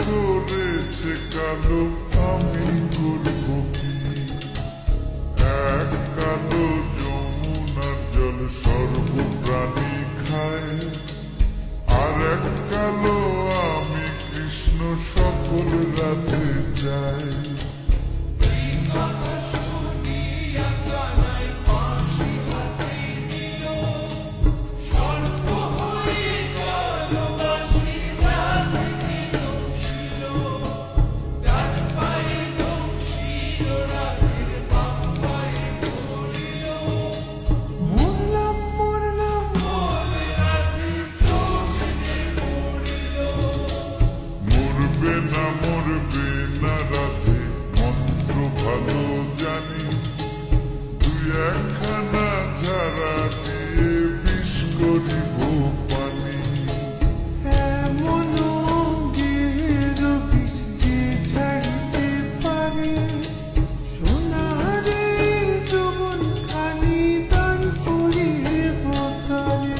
করেছে কালো, আমি করব কি? এক কালো যমুনার জল সর্বপ্রাণী খায়, আর এক কালো আমি কৃষ্ণ সকল রাতে যাই। মরবে না মরবে না রাধে, মন্ত্র ভালো জানি। তুই একখানা ঝাড়া দিয়ে বিষ করিব পানি। এমন অঙ্গের বিষ যে ছাড়িতে পারে, সোনারে যৌবনখানি দান করিব তারে।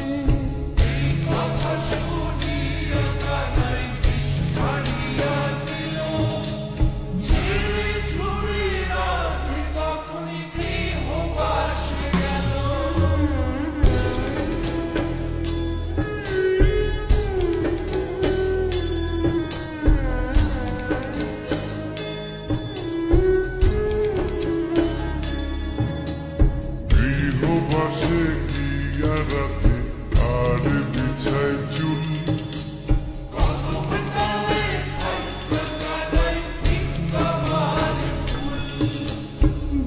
গৃহবাসে গিয়া রাধে আর বিছায় চুল।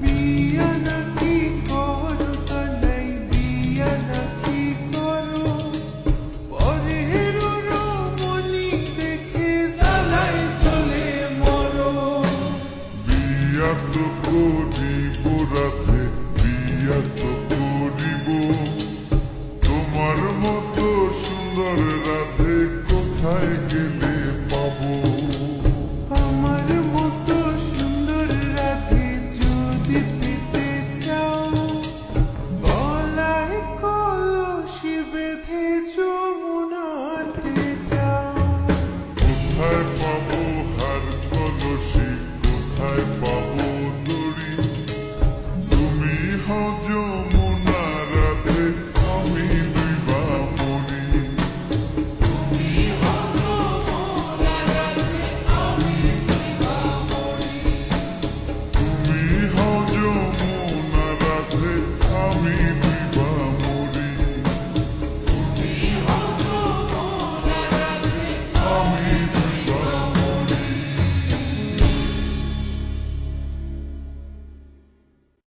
বিয়া নাকি করো কানাই, বিয়া নাকি করো, পরের রমণী দেখে জ্বালাই জ্বলে মরো। বিয়া তো করিব রাধে, বিয়া তো করিব। তোমার মতো সুন্দর রাধে কোথায় গেলে পাবো? আমার মতো সুন্দর রাধে যদি পেতে চাও, গলায় কলসি বেঁধে যমুনাতে যাও। কোথায় পাবো হার কলসি, কোথায় পাবো